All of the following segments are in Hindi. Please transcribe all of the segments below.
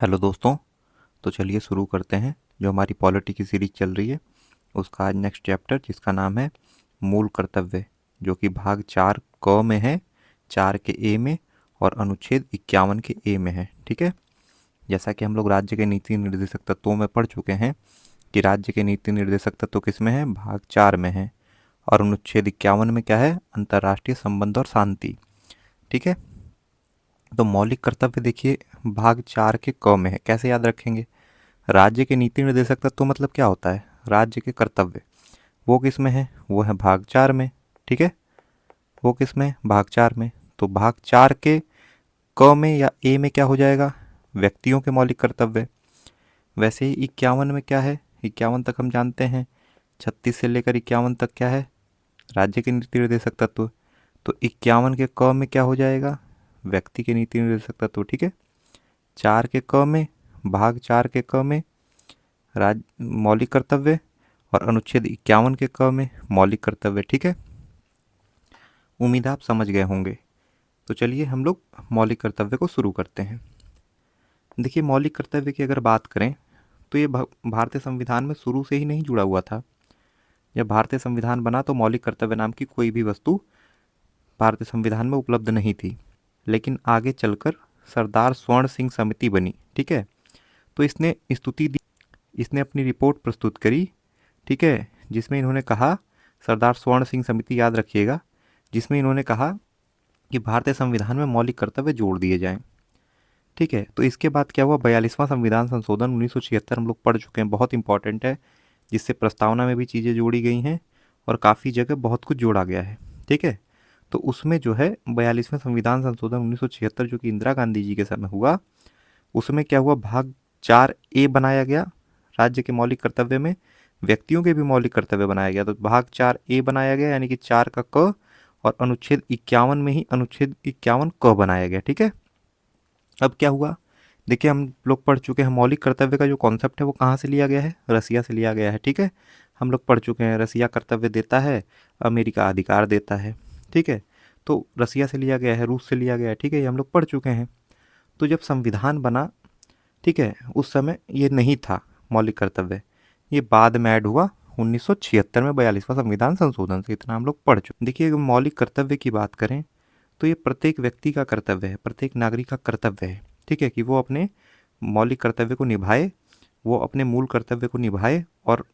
हेलो दोस्तों। तो चलिए शुरू करते हैं जो हमारी पॉलिटी की सीरीज चल रही है उसका आज नेक्स्ट चैप्टर जिसका नाम है मूल कर्तव्य, जो कि भाग 4 क में है, 4 के ए में और अनुच्छेद 51 के ए में है। ठीक है। जैसा कि हम लोग राज्य के नीति निर्देशक तत्वों में पढ़ चुके हैं कि राज्य के नीति निर्देशक तत्व किस में है, भाग 4 में है, और अनुच्छेद 51 में क्या है, अंतर्राष्ट्रीय संबंध और शांति। ठीक है। तो मौलिक कर्तव्य देखिए भाग 4 के क में है। कैसे याद रखेंगे? राज्य के नीति निर्देशक तत्व मतलब क्या होता है, राज्य के कर्तव्य, वो किस में है, वो है भाग 4 में। ठीक है। वो किस में, भाग 4 में। तो भाग 4 के क में या ए में क्या हो जाएगा, व्यक्तियों के मौलिक कर्तव्य। वैसे ही 51 में क्या है, 51 तक हम जानते हैं, 36 से लेकर 51 तक क्या है, राज्य के नीति निर्देशक तत्व। तो 51 के क में क्या हो जाएगा, व्यक्ति के नीति निर्देशक तत्व। ठीक है। 4 के क में, भाग 4 के क में मौलिक कर्तव्य, और अनुच्छेद 51 के क में मौलिक कर्तव्य। ठीक है। उम्मीद आप समझ गए होंगे। तो चलिए हम लोग मौलिक कर्तव्य को शुरू करते हैं। देखिए मौलिक कर्तव्य की अगर बात करें तो ये भारतीय संविधान में शुरू से ही नहीं जुड़ा हुआ था। जब भारतीय संविधान बना तो मौलिक कर्तव्य नाम की कोई भी वस्तु भारतीय संविधान में उपलब्ध नहीं थी, लेकिन आगे चलकर सरदार स्वर्ण सिंह समिति बनी। ठीक है। तो इसने स्तुति दी, इसने अपनी रिपोर्ट प्रस्तुत करी। ठीक है। जिसमें इन्होंने कहा, सरदार स्वर्ण सिंह समिति याद रखिएगा, जिसमें इन्होंने कहा कि भारतीय संविधान में मौलिक कर्तव्य जोड़ दिए जाएं। ठीक है। तो इसके बाद क्या हुआ, 42वां संविधान संशोधन 1976 हम लोग पढ़ चुके हैं, बहुत इंपॉर्टेंट है, जिससे प्रस्तावना में भी चीज़ें जोड़ी गई हैं और काफ़ी जगह बहुत कुछ जोड़ा गया है। ठीक है। तो उसमें जो है 42वें संविधान संशोधन 1976 जो कि इंदिरा गांधी जी के समय हुआ, उसमें क्या हुआ, भाग 4 ए बनाया गया। राज्य के मौलिक कर्तव्य में व्यक्तियों के भी मौलिक कर्तव्य बनाया गया, तो भाग 4 ए बनाया गया, यानी कि 4 का क, और अनुच्छेद 51 में ही अनुच्छेद 51 क बनाया गया। ठीक है। अब क्या हुआ, देखिए हम लोग पढ़ चुके हैं मौलिक कर्तव्य का जो कॉन्सेप्ट है वो कहाँ से लिया गया है, रसिया से लिया गया है। ठीक है। हम लोग पढ़ चुके हैं रसिया कर्तव्य देता है, अमेरिका अधिकार देता है। ठीक है। तो रसिया से लिया गया है, रूस से लिया गया है। ठीक है। ये हम लोग पढ़ चुके हैं। तो जब संविधान बना, ठीक है, उस समय ये नहीं था मौलिक कर्तव्य, ये बाद में ऐड हुआ 1976 में 42वां संविधान संशोधन से। इतना हम लोग पढ़ चुके। देखिए अगर मौलिक कर्तव्य की बात करें तो ये प्रत्येक व्यक्ति का कर्तव्य है, प्रत्येक नागरिक का कर्तव्य है। ठीक है, कि वो अपने मौलिक कर्तव्य को निभाए, वो अपने मूल कर्तव्य को निभाए और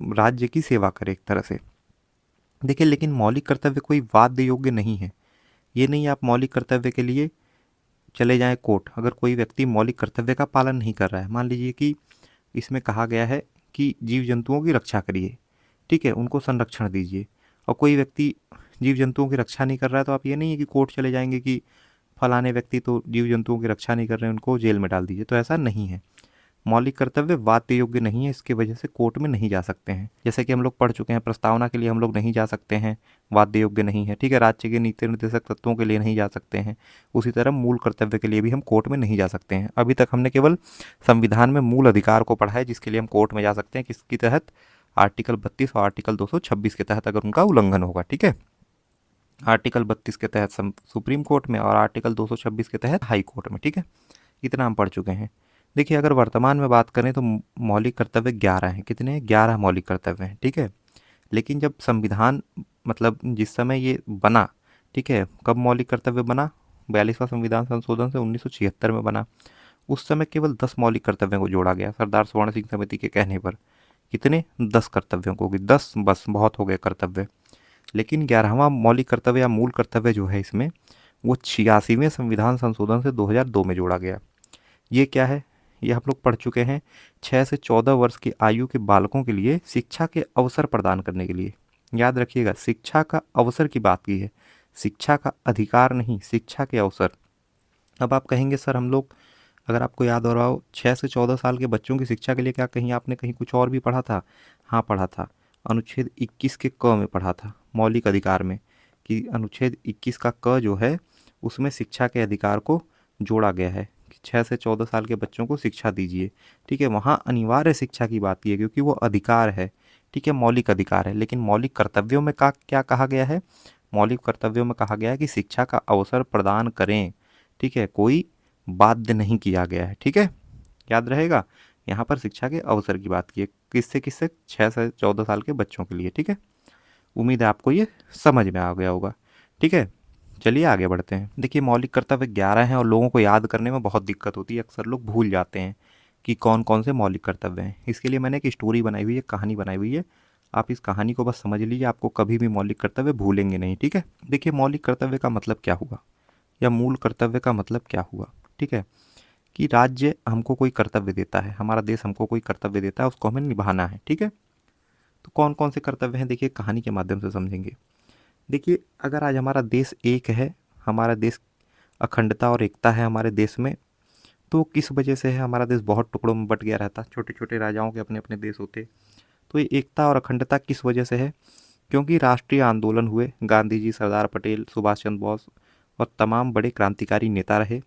राज्य की सेवा करे एक तरह से। देखिए लेकिन मौलिक कर्तव्य कोई वाद योग्य नहीं है। ये नहीं आप मौलिक कर्तव्य के लिए चले जाएं कोर्ट। अगर कोई व्यक्ति मौलिक कर्तव्य का पालन नहीं कर रहा है, मान लीजिए कि इसमें कहा गया है कि जीव जंतुओं की रक्षा करिए, ठीक है, उनको संरक्षण दीजिए, और कोई व्यक्ति जीव जंतुओं की रक्षा नहीं कर रहा है, तो आप ये नहीं है कि कोर्ट चले जाएंगे कि फलाने व्यक्ति तो जीव जंतुओं की रक्षा नहीं कर रहे हैं, उनको जेल में डाल दीजिए। तो ऐसा नहीं है। मौलिक कर्तव्य वाद योग्य नहीं है, इसकी वजह से कोर्ट में नहीं जा सकते हैं। जैसे कि हम लोग पढ़ चुके हैं, प्रस्तावना के लिए हम लोग नहीं जा सकते हैं, वाद योग्य नहीं है। ठीक है। राज्य के नीति निर्देशक तत्वों के लिए नहीं जा सकते हैं। उसी तरह मूल कर्तव्य के लिए भी हम कोर्ट में नहीं जा सकते हैं। अभी तक हमने केवल संविधान में मूल अधिकार को पढ़ा है, जिसके लिए हम कोर्ट में जा सकते हैं, किसके तहत, आर्टिकल 32 और आर्टिकल 226 के तहत, अगर उनका उल्लंघन होगा। ठीक है। आर्टिकल 32 के तहत सुप्रीम कोर्ट में और आर्टिकल 226 के तहत हाई कोर्ट में। ठीक है। इतना हम पढ़ चुके हैं। देखिए अगर वर्तमान में बात करें तो मौलिक कर्तव्य 11 हैं। कितने हैं? 11 मौलिक कर्तव्य हैं। ठीक है। लेकिन जब संविधान, मतलब जिस समय ये बना, ठीक है, कब मौलिक कर्तव्य बना, 42वां संविधान संशोधन से 1976 में बना। उस समय केवल 10 मौलिक कर्तव्यों को जोड़ा गया सरदार स्वर्ण सिंह समिति के कहने पर। कितने? 10 कर्तव्यों को, कि 10 बस बहुत हो गए कर्तव्य। लेकिन 11वां मौलिक कर्तव्य या मूल कर्तव्य जो है इसमें, वो 86वें संविधान संशोधन से 2002 में जोड़ा गया। ये क्या है? ये हम लोग पढ़ चुके हैं, 6 से 14 वर्ष की आयु के बालकों के लिए शिक्षा के अवसर प्रदान करने के लिए। याद रखिएगा, शिक्षा का अवसर की बात की है, शिक्षा का अधिकार नहीं, शिक्षा के अवसर। अब आप कहेंगे सर हम लोग, अगर आपको याद हो रहा हो, 6 से 14 साल के बच्चों की शिक्षा के लिए क्या कहीं आपने कहीं कुछ और भी पढ़ा था? हाँ पढ़ा था, अनुच्छेद 21 के क में पढ़ा था, मौलिक अधिकार में, कि अनुच्छेद 21 का क जो है उसमें शिक्षा के अधिकार को जोड़ा गया है कि 6 से 14 साल के बच्चों को शिक्षा दीजिए। ठीक है। वहाँ अनिवार्य शिक्षा की बात की है, क्योंकि वो अधिकार है। ठीक है, मौलिक अधिकार है। लेकिन मौलिक कर्तव्यों में का क्या कहा गया है? मौलिक कर्तव्यों में कहा गया है कि शिक्षा का अवसर प्रदान करें। ठीक है, कोई बाध्य नहीं किया गया है। ठीक है। याद रहेगा, यहाँ पर शिक्षा के अवसर की बात की है। किससे किससे? 6 से 14 साल के बच्चों के लिए। ठीक है, उम्मीद है आपको ये समझ में आ गया होगा। ठीक है, चलिए आगे बढ़ते हैं। देखिए, मौलिक कर्तव्य 11 हैं और लोगों को याद करने में बहुत दिक्कत होती है। अक्सर लोग भूल जाते हैं कि कौन कौन से मौलिक कर्तव्य हैं। इसके लिए मैंने एक स्टोरी बनाई हुई है, कहानी बनाई हुई है। आप इस कहानी को बस समझ लीजिए, आपको कभी भी मौलिक कर्तव्य भूलेंगे नहीं। ठीक है, देखिए, मौलिक कर्तव्य का मतलब क्या हुआ, या मूल कर्तव्य का मतलब क्या हुआ। ठीक है, कि राज्य हमको कोई कर्तव्य देता है, हमारा देश हमको कोई कर्तव्य देता है, उसको हमें निभाना है। ठीक है, तो कौन कौन से कर्तव्य हैं, देखिए कहानी के माध्यम से समझेंगे। देखिए, अगर आज हमारा देश एक है, हमारा देश अखंडता और एकता है हमारे देश में, तो किस वजह से है हमारा देश बहुत टुकड़ों में बट गया रहता, छोटे छोटे राजाओं के अपने अपने देश होते। तो ये एकता और अखंडता किस वजह से है? क्योंकि राष्ट्रीय आंदोलन हुए, गांधी जी, सरदार पटेल, सुभाष चंद्र बोस और तमाम बड़े क्रांतिकारी नेता रहे,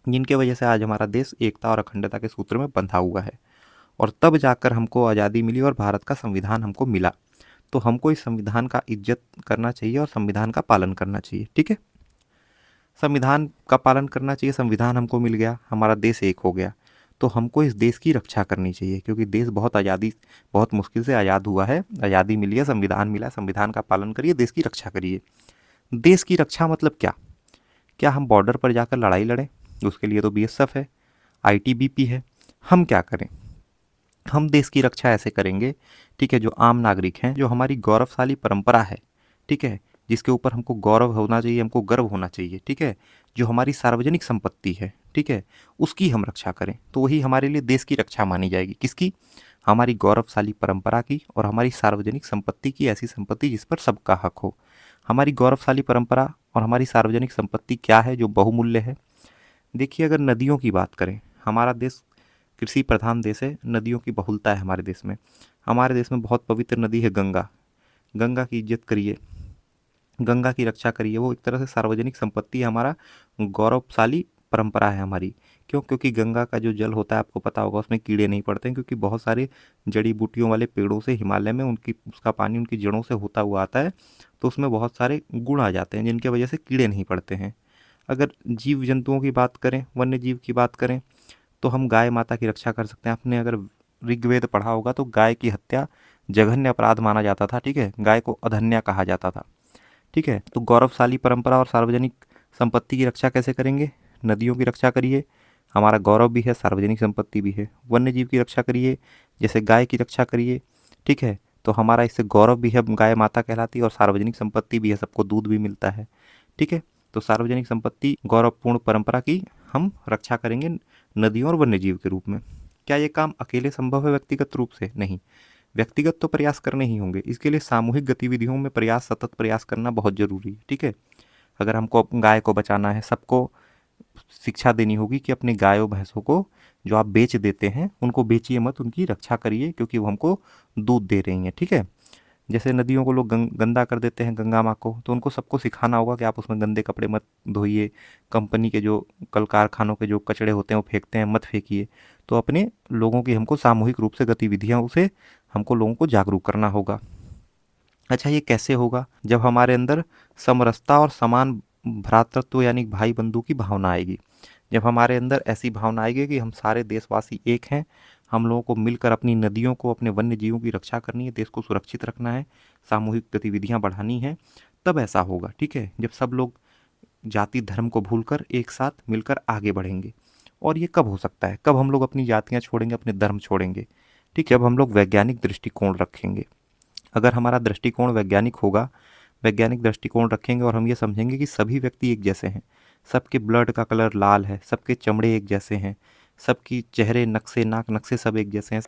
जिनके वजह से आज हमारा देश एकता और अखंडता के सूत्र में बंधा हुआ है। और तब जाकर हमको आज़ादी मिली और भारत का संविधान हमको मिला। तो हमको इस संविधान का इज्जत करना चाहिए और संविधान का पालन करना चाहिए। ठीक है, संविधान का पालन करना चाहिए, संविधान हमको मिल गया, हमारा देश एक हो गया, तो हमको इस देश की रक्षा करनी चाहिए, क्योंकि देश बहुत मुश्किल से आज़ाद हुआ है, आज़ादी मिली है, संविधान मिला है, संविधान का पालन करिए, देश की रक्षा करिए। देश की रक्षा मतलब क्या? क्या हम बॉर्डर पर जाकर लड़ाई लड़ें? उसके लिए तो बीएसएफ है, आईटीबीपी है। हम क्या करें? हम देश की रक्षा ऐसे करेंगे, ठीक है, जो आम नागरिक हैं, जो हमारी गौरवशाली परंपरा है, ठीक है, जिसके ऊपर हमको गौरव होना चाहिए, हमको गर्व होना चाहिए, ठीक है, जो हमारी सार्वजनिक संपत्ति है, ठीक है, उसकी हम रक्षा करें। तो वही हमारे लिए देश की रक्षा मानी जाएगी। किसकी? हमारी गौरवशाली परंपरा की और हमारी सार्वजनिक संपत्ति की, ऐसी संपत्ति जिस पर सबका हक हो। हमारी गौरवशाली परंपरा और हमारी सार्वजनिक संपत्ति क्या है जो बहुमूल्य है? देखिए, अगर नदियों की बात करें, हमारा देश कृषि प्रधान देश है, नदियों की बहुलता है हमारे देश में। हमारे देश में बहुत पवित्र नदी है गंगा। गंगा की इज्जत करिए, गंगा की रक्षा करिए, वो एक तरह से सार्वजनिक संपत्ति है, हमारा गौरवशाली परंपरा है हमारी। क्यों? क्योंकि गंगा का जो जल होता है, आपको पता होगा, उसमें कीड़े नहीं पड़ते हैं, क्योंकि बहुत सारे जड़ी बूटियों वाले पेड़ों से हिमालय में उसका पानी उनकी जड़ों से होता हुआ आता है, तो उसमें बहुत सारे गुण आ जाते हैं, जिनके वजह से कीड़े नहीं पड़ते हैं। अगर जीव जंतुओं की बात करें, वन्य जीव की बात करें, तो हम गाय माता की रक्षा कर सकते हैं। आपने अगर ऋग्वेद पढ़ा होगा तो गाय की हत्या जघन्य अपराध माना जाता था। ठीक है, गाय को अधन्या कहा जाता था। ठीक है, तो गौरवशाली परंपरा और सार्वजनिक संपत्ति की रक्षा कैसे करेंगे? नदियों की रक्षा करिए, हमारा गौरव भी है, सार्वजनिक संपत्ति भी है। वन्य जीव की रक्षा करिए, जैसे गाय की रक्षा करिए। ठीक है, तो हमारा इससे गौरव भी है, गाय माता कहलाती है, और सार्वजनिक संपत्ति भी है, सबको दूध भी मिलता है। ठीक है, तो सार्वजनिक संपत्ति, गौरवपूर्ण परंपरा की हम रक्षा करेंगे नदियों और वन्य जीव के रूप में। क्या ये काम अकेले संभव है व्यक्तिगत रूप से? नहीं, व्यक्तिगत तो प्रयास करने ही होंगे, इसके लिए सामूहिक गतिविधियों में प्रयास, सतत प्रयास करना बहुत जरूरी है। ठीक है, अगर हमको गाय को बचाना है, सबको शिक्षा देनी होगी कि अपनी गायों भैंसों को जो आप बेच देते हैं, उनको बेचिए मत, उनकी रक्षा करिए, क्योंकि वो हमको दूध दे रही हैं। ठीक है, जैसे नदियों को लोग गंदा कर देते हैं, गंगा माँ को, तो उनको सबको सिखाना होगा कि आप उसमें गंदे कपड़े मत धोइए, कंपनी के जो कल कारखानों के जो कचड़े होते हैं वो फेंकते हैं, मत फेंकिए। तो अपने लोगों की हमको सामूहिक रूप से गतिविधियाँ से हमको लोगों को जागरूक करना होगा। अच्छा, ये कैसे होगा? जब हमारे अंदर समरसता और समान भ्रातृत्व यानी भाई बंधु की भावना आएगी। जब हमारे अंदर ऐसी भावना आएगी कि हम सारे देशवासी एक हैं, हम लोगों को मिलकर अपनी नदियों को, अपने वन्य जीवों की रक्षा करनी है, देश को सुरक्षित रखना है, सामूहिक गतिविधियां बढ़ानी है, तब ऐसा होगा। ठीक है, जब सब लोग जाति धर्म को भूलकर एक साथ मिलकर आगे बढ़ेंगे। और ये कब हो सकता है? कब हम लोग अपनी जातियां छोड़ेंगे, अपने धर्म छोड़ेंगे? ठीक है, जब हम लोग वैज्ञानिक दृष्टिकोण रखेंगे। अगर हमारा दृष्टिकोण वैज्ञानिक होगा, वैज्ञानिक दृष्टिकोण रखेंगे और हम ये समझेंगे कि सभी व्यक्ति एक जैसे हैं, सबके ब्लड का कलर लाल है, सबके चमड़े एक जैसे हैं, सबकी चेहरे, नक्शे, नाक नक्शे सब एक जैसे हैं,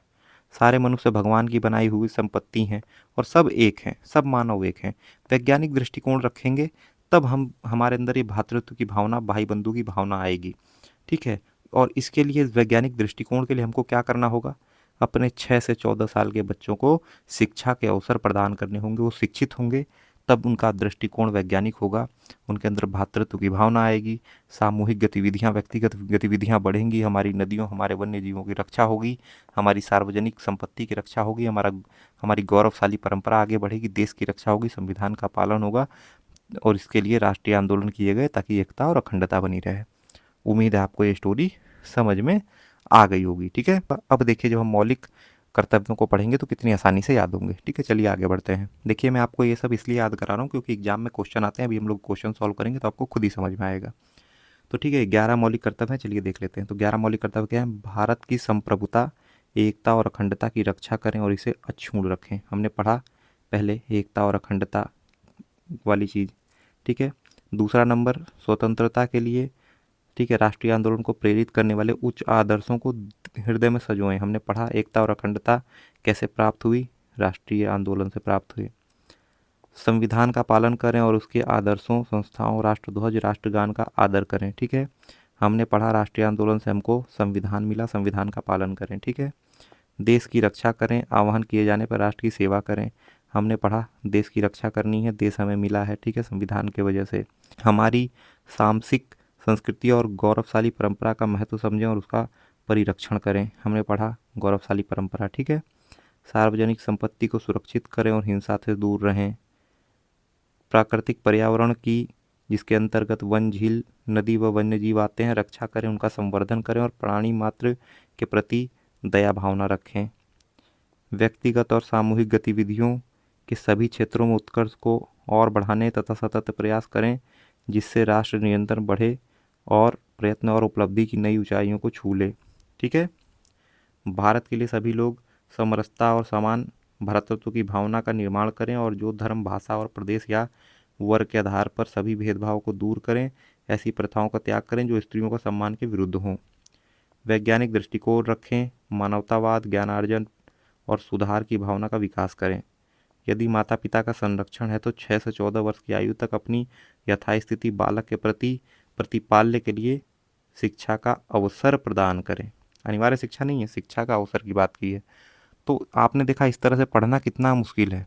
सारे मनुष्य भगवान की बनाई हुई संपत्ति हैं और सब एक हैं, सब मानव एक हैं, वैज्ञानिक दृष्टिकोण रखेंगे, तब हम हमारे अंदर ये भ्रातृत्व की भावना, भाई बंधु की भावना आएगी। ठीक है, और इसके लिए, वैज्ञानिक दृष्टिकोण के लिए हमको क्या करना होगा? अपने 6 से 14 साल के बच्चों को शिक्षा के अवसर प्रदान करने होंगे। वो शिक्षित होंगे, तब उनका दृष्टिकोण वैज्ञानिक होगा, उनके अंदर भ्रातृत्व की भावना आएगी, सामूहिक गतिविधियाँ, व्यक्तिगत गतिविधियाँ बढ़ेंगी, हमारी नदियों, हमारे वन्य जीवों की रक्षा होगी, हमारी सार्वजनिक संपत्ति की रक्षा होगी, हमारी गौरवशाली परंपरा आगे बढ़ेगी, देश की रक्षा होगी, संविधान का पालन होगा, और इसके लिए राष्ट्रीय आंदोलन किए गए ताकि एकता और अखंडता बनी रहे। उम्मीद है आपको ये स्टोरी समझ में आ गई होगी। ठीक है, अब देखिए जब हम मौलिक कर्तव्यों को पढ़ेंगे तो कितनी आसानी से याद होंगे। ठीक है, चलिए आगे बढ़ते हैं। देखिए मैं आपको ये सब इसलिए याद करा रहा हूँ क्योंकि एग्जाम में क्वेश्चन आते हैं, अभी हम लोग क्वेश्चन सॉल्व करेंगे तो आपको खुद ही समझ में आएगा। तो ठीक है, 11 मौलिक कर्तव्य हैं, चलिए देख लेते हैं। तो 11 मौलिक कर्तव्य क्या हैं? भारत की संप्रभुता, एकता और अखंडता की रक्षा करें और इसे अक्षुण्ण रखें। हमने पढ़ा पहले एकता और अखंडता वाली चीज़। ठीक है, दूसरा नंबर स्वतंत्रता के लिए, ठीक है, राष्ट्रीय आंदोलन को प्रेरित करने वाले उच्च आदर्शों को हृदय में संजोएं। हमने पढ़ा एकता और अखंडता कैसे प्राप्त हुई? राष्ट्रीय आंदोलन से प्राप्त हुई। संविधान का पालन करें और उसके आदर्शों, संस्थाओं, राष्ट्रध्वज, राष्ट्रगान का आदर करें। ठीक है, हमने पढ़ा राष्ट्रीय आंदोलन से हमको संविधान मिला, संविधान का पालन करें। ठीक है, देश की रक्षा करें, आह्वान किए जाने पर राष्ट्र की सेवा करें। हमने पढ़ा देश की रक्षा करनी है, देश हमें मिला है, ठीक है, संविधान की वजह से। हमारी सांस्कृतिक संस्कृति और गौरवशाली परंपरा का महत्व समझें और उसका परिरक्षण करें। हमने पढ़ा गौरवशाली परंपरा। ठीक है, सार्वजनिक संपत्ति को सुरक्षित करें और हिंसा से दूर रहें। प्राकृतिक पर्यावरण की, जिसके अंतर्गत वन, झील, नदी व वन्य जीव आते हैं, रक्षा करें, उनका संवर्धन करें और प्राणी मात्र के प्रति दया भावना रखें। व्यक्तिगत और सामूहिक गतिविधियों के सभी क्षेत्रों में उत्कर्ष को और बढ़ाने तथा सतत प्रयास करें, जिससे राष्ट्र निरंतर बढ़े और प्रयत्न और उपलब्धि की नई ऊंचाइयों को छू ले। ठीक है, भारत के लिए सभी लोग समरसता और समान भ्रातृत्व की भावना का निर्माण करें और जो धर्म, भाषा और प्रदेश या वर्ग के आधार पर सभी भेदभाव को दूर करें, ऐसी प्रथाओं का त्याग करें जो स्त्रियों का सम्मान के विरुद्ध हों। वैज्ञानिक दृष्टिकोण रखें, मानवतावाद, ज्ञानार्जन और सुधार की भावना का विकास करें। यदि माता पिता का संरक्षण है तो 6 से 14 वर्ष की आयु तक अपनी यथास्थिति बालक के प्रति प्रतिपाल्य के लिए शिक्षा का अवसर प्रदान करें। अनिवार्य शिक्षा नहीं है, शिक्षा का अवसर की बात की है। तो आपने देखा इस तरह से पढ़ना कितना मुश्किल है,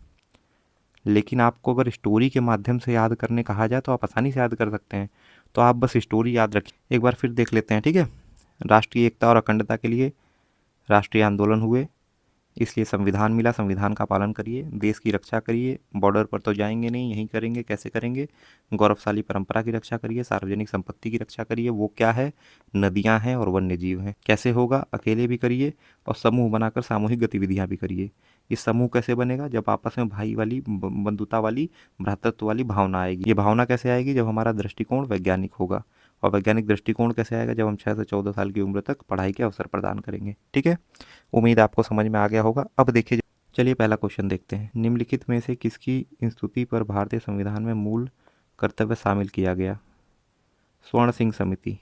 लेकिन आपको अगर स्टोरी के माध्यम से याद करने कहा जाए तो आप आसानी से याद कर सकते हैं। तो आप बस स्टोरी याद रखिए। एक बार फिर देख लेते हैं। ठीक है, राष्ट्रीय एकता और अखंडता के लिए राष्ट्रीय आंदोलन हुए, इसलिए संविधान मिला, संविधान का पालन करिए, देश की रक्षा करिए, बॉर्डर पर तो जाएंगे नहीं, यहीं करेंगे। कैसे करेंगे? गौरवशाली परंपरा की रक्षा करिए, सार्वजनिक संपत्ति की रक्षा करिए। वो क्या है? नदियां हैं और वन्य जीव हैं। कैसे होगा? अकेले भी करिए और समूह बनाकर सामूहिक गतिविधियां भी करिए। ये समूह कैसे बनेगा? जब आपस में भाई वाली, बंधुता वाली, भ्रातृत्व वाली भावना आएगी। ये भावना कैसे आएगी? जब हमारा दृष्टिकोण वैज्ञानिक होगा। और वैज्ञानिक दृष्टिकोण कैसे आएगा? जब हम 6 से 14 साल की उम्र तक पढ़ाई के अवसर प्रदान करेंगे। ठीक है, उम्मीद आपको समझ में आ गया होगा। अब देखिए, चलिए पहला क्वेश्चन देखते हैं। निम्नलिखित में से किसकी स्तुति पर भारतीय संविधान में मूल कर्तव्य शामिल किया गया? स्वर्ण सिंह समिति।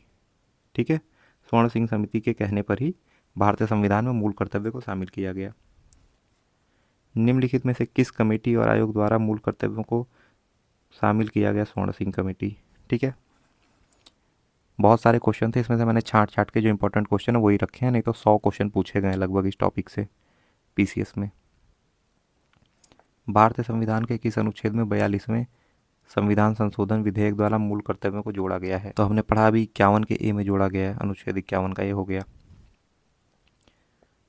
ठीक है, स्वर्ण सिंह समिति के कहने पर ही भारतीय संविधान में मूल कर्तव्य को शामिल किया गया। निम्नलिखित में से किस कमेटी और आयोग द्वारा मूल कर्तव्यों को शामिल किया गया? स्वर्ण सिंह कमेटी। ठीक है, बहुत सारे क्वेश्चन थे, इसमें से मैंने छांट छांट के जो इंपॉर्टेंट क्वेश्चन है वही रखे हैं, नहीं तो 100 क्वेश्चन पूछे गए लगभग इस टॉपिक से पीसीएस में। भारतीय संविधान के किस अनुच्छेद में 42वें संविधान संशोधन विधेयक द्वारा मूल कर्तव्यों को जोड़ा गया है? तो हमने पढ़ा अभी 51 के ए में जोड़ा गया है, अनुच्छेद 51 का ये हो गया।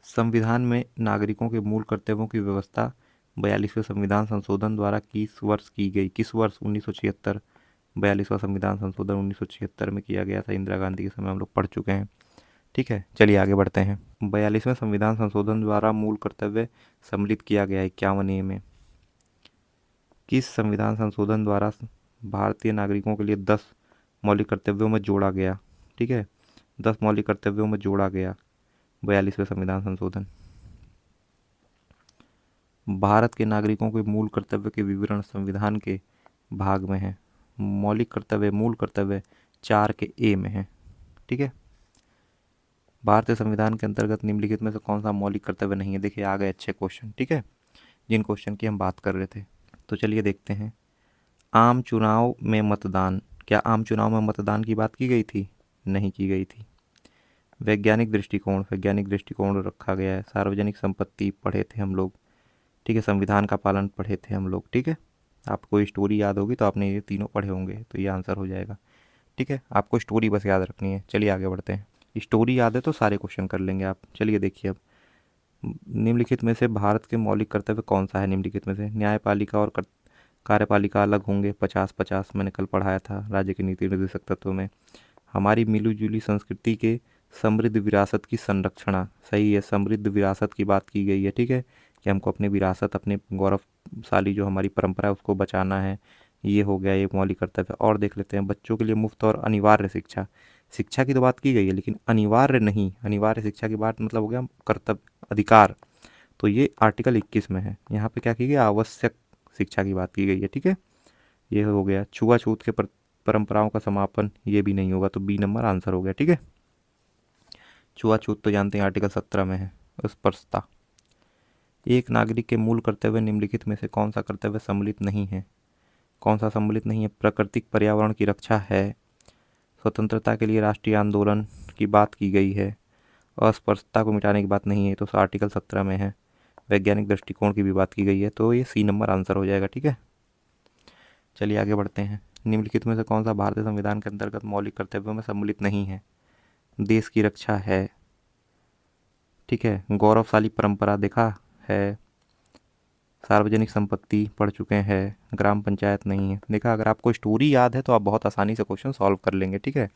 संविधान में नागरिकों के मूल कर्तव्यों की व्यवस्था 42वें संविधान संशोधन द्वारा किस वर्ष की गई? किस वर्ष? 1976। 42वां संविधान संशोधन 1976 में किया गया था, इंदिरा गांधी के समय हम लोग पढ़ चुके हैं। ठीक है, चलिए आगे बढ़ते हैं। 42वें संविधान संशोधन द्वारा मूल कर्तव्य सम्मिलित किया गया है 51 ए में। किस संविधान संशोधन द्वारा भारतीय नागरिकों के लिए 10 मौलिक कर्तव्यों में जोड़ा गया? ठीक है, 10 मौलिक कर्तव्यों में जोड़ा गया 42वें संविधान संशोधन। भारत के नागरिकों के मूल कर्तव्य के विवरण संविधान के भाग में है। मौलिक कर्तव्य, मूल कर्तव्य 4 के ए में है। ठीक है, भारतीय संविधान के अंतर्गत निम्नलिखित में से कौन सा मौलिक कर्तव्य नहीं है? देखिए आ गए अच्छे क्वेश्चन। ठीक है, जिन क्वेश्चन की हम बात कर रहे थे। तो चलिए देखते हैं। आम चुनाव में मतदान। क्या आम चुनाव में मतदान की बात की गई थी? नहीं की गई थी। वैज्ञानिक दृष्टिकोण, वैज्ञानिक दृष्टिकोण रखा गया है। सार्वजनिक संपत्ति पढ़े थे हम लोग। ठीक है, संविधान का पालन पढ़े थे हम लोग। ठीक है, आपको स्टोरी याद होगी तो आपने ये तीनों पढ़े होंगे, तो ये आंसर हो जाएगा। ठीक है, आपको स्टोरी बस याद रखनी है। चलिए आगे बढ़ते हैं। स्टोरी याद है तो सारे क्वेश्चन कर लेंगे आप। चलिए देखिए, अब निम्नलिखित में से भारत के मौलिक कर्तव्य कौन सा है? निम्नलिखित में से न्यायपालिका और कार्यपालिका अलग होंगे, 50-50 मैंने कल पढ़ाया था राज्य के नीति निर्देशक तत्व में। हमारी मिली जुली संस्कृति के समृद्ध विरासत की संरक्षणा, सही है, समृद्ध विरासत की बात की गई है, ठीक है, कि हमको अपनी विरासत, अपने गौरवशाली जो हमारी परंपरा है उसको बचाना है। ये हो गया एक मौलिक कर्तव्य। और देख लेते हैं, बच्चों के लिए मुफ्त और अनिवार्य शिक्षा। शिक्षा की तो बात की गई है लेकिन अनिवार्य नहीं, अनिवार्य शिक्षा की बात मतलब हो गया कर्तव्य, अधिकार। तो ये आर्टिकल 21 में है। यहाँ पे क्या की गई, आवश्यक शिक्षा की बात की गई है, ठीक है। ये हो गया छुआछूत के परंपराओं का समापन, ये भी नहीं होगा, तो बी नंबर आंसर हो गया, ठीक है। छुआछूत तो जानते हैं आर्टिकल 17 में है, स्पर्शता। एक नागरिक के मूल कर्तव्य निम्नलिखित में से कौन सा कर्तव्य सम्मिलित नहीं है? कौन सा सम्मिलित नहीं है? प्राकृतिक पर्यावरण की रक्षा है, स्वतंत्रता के लिए राष्ट्रीय आंदोलन की बात की गई है, अस्पृश्यता को मिटाने की बात नहीं है, तो आर्टिकल 17 में है। वैज्ञानिक दृष्टिकोण की भी बात की गई है, तो ये सी नंबर आंसर हो जाएगा, ठीक है। चलिए आगे बढ़ते हैं। निम्नलिखित में से कौन सा भारतीय संविधान के अंतर्गत मौलिक कर्तव्यों में सम्मिलित नहीं है? देश की रक्षा है, ठीक है, गौरवशाली परंपरा देखा है, सार्वजनिक संपत्ति पढ़ चुके हैं, ग्राम पंचायत नहीं है। देखा, अगर आपको स्टोरी याद है तो आप बहुत आसानी से क्वेश्चन सॉल्व कर लेंगे, ठीक है,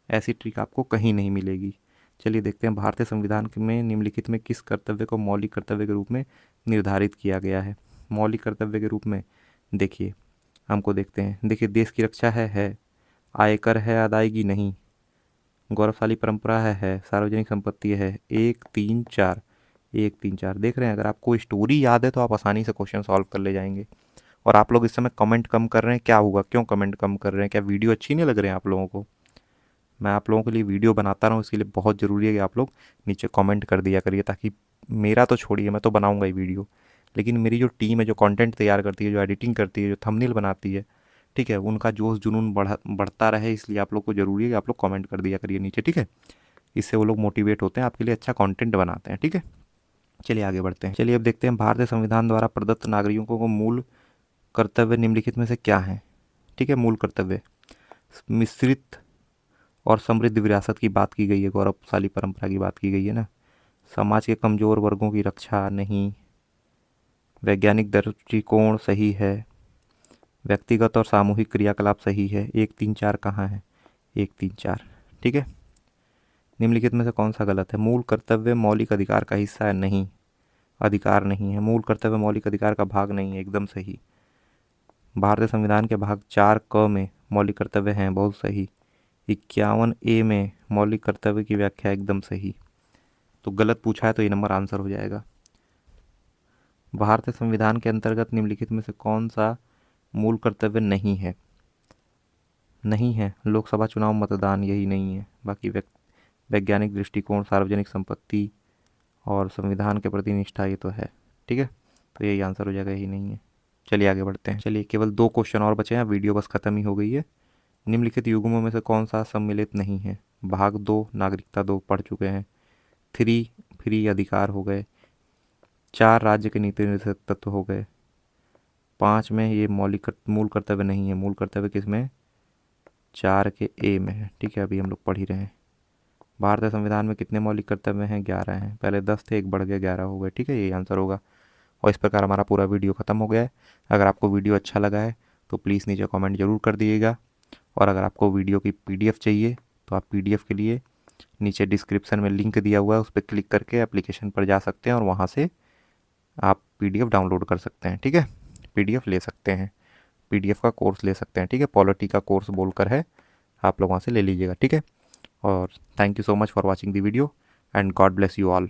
ऐसी ट्रिक आपको कहीं नहीं मिलेगी। चलिए देखते हैं, भारतीय संविधान में निम्नलिखित में किस कर्तव्य को मौलिक कर्तव्य के रूप में निर्धारित किया गया है? मौलिक कर्तव्य के रूप में देखिए, हमको देखते हैं, देखिए, देश की रक्षा है, आयकर है, अदायगी नहीं, गौरवशाली परंपरा है, सार्वजनिक संपत्ति है, 1 3 4, 1 3 4 देख रहे हैं। अगर आपको स्टोरी याद है तो आप आसानी से क्वेश्चन सॉल्व कर ले जाएंगे। और आप लोग इस समय कमेंट कम कर रहे हैं, क्या हुआ, क्यों कमेंट कम कर रहे हैं? क्या वीडियो अच्छी नहीं लग रही है आप लोगों को? मैं आप लोगों के लिए वीडियो बनाता रहूँ, इसके लिए बहुत ज़रूरी है कि आप लोग नीचे कमेंट कर दिया करिए, ताकि मेरा तो छोड़िए, मैं तो बनाऊंगा ही वीडियो, लेकिन मेरी जो टीम है, जो कंटेंट तैयार करती है, जो एडिटिंग करती है, जो थंबनेल बनाती है, ठीक है, उनका जोश जुनून बढ़ता रहे, इसलिए आप लोग को ज़रूरी है कि आप लोग कमेंट कर दिया करिए नीचे, ठीक है। इससे वो लोग मोटिवेट होते हैं, आपके लिए अच्छा कंटेंट बनाते हैं, ठीक है। चलिए आगे बढ़ते हैं। चलिए अब देखते हैं, भारतीय संविधान द्वारा प्रदत्त नागरिकों को मूल कर्तव्य निम्नलिखित में से क्या है? ठीक है, मूल कर्तव्य, मिश्रित और समृद्ध विरासत की बात की गई है, गौरवशाली परंपरा की बात की गई है ना, समाज के कमज़ोर वर्गों की रक्षा नहीं, वैज्ञानिक दृष्टिकोण सही है, व्यक्तिगत और सामूहिक क्रियाकलाप सही है। 1 3 4 कहाँ है? 1 3 4, ठीक है। निम्नलिखित में से कौन सा गलत है? मूल कर्तव्य मौलिक अधिकार का हिस्सा है, नहीं, अधिकार नहीं है। मूल कर्तव्य मौलिक अधिकार का भाग नहीं है, एकदम सही। भारतीय संविधान के भाग 4 क में मौलिक कर्तव्य हैं, बहुत सही। 51A में मौलिक कर्तव्य की व्याख्या, एकदम सही। तो गलत पूछा है तो ये नंबर आंसर हो जाएगा। भारतीय संविधान के अंतर्गत निम्नलिखित में से कौन सा मूल कर्तव्य नहीं है? नहीं है, लोकसभा चुनाव, मतदान, यही नहीं है। बाकी वैज्ञानिक दृष्टिकोण, सार्वजनिक संपत्ति और संविधान के प्रति निष्ठा, ये तो है, ठीक है, तो यही आंसर हो जाएगा, यही नहीं है। चलिए आगे बढ़ते हैं। चलिए केवल 2 क्वेश्चन और बचे हैं, वीडियो बस खत्म ही हो गई है। निम्नलिखित युग्मों में से कौन सा सम्मिलित नहीं है? भाग 2 नागरिकता 2 पढ़ चुके हैं, 3 फ्री अधिकार हो गए, 4 राज्य के नीति निर्देशक तत्व हो गए, 5 में ये मूल कर्तव्य नहीं है। मूल कर्तव्य किस में? 4 के ए में है, ठीक है, अभी हम लोग पढ़ ही रहे हैं। भारतीय संविधान में कितने मौलिक कर्तव्य हैं? 11 हैं, पहले 10 थे, एक बढ़ गया 11 हो गए, ठीक है, यही आंसर होगा। और इस प्रकार हमारा पूरा वीडियो ख़त्म हो गया है। अगर आपको वीडियो अच्छा लगा है तो प्लीज़ नीचे कमेंट ज़रूर कर दिएगा। और अगर आपको वीडियो की PDF चाहिए तो आप PDF के लिए नीचे डिस्क्रिप्शन में लिंक दिया हुआ है, उस पर क्लिक करके एप्लीकेशन पर जा सकते हैं और वहाँ से आप PDF डाउनलोड कर सकते हैं, ठीक है, PDF ले सकते हैं, PDF का कोर्स ले सकते हैं, ठीक है, पॉलिटी का कोर्स बोलकर है, आप लोग वहाँ से ले लीजिएगा, ठीक है। और thank you so much for watching the video and God bless you all.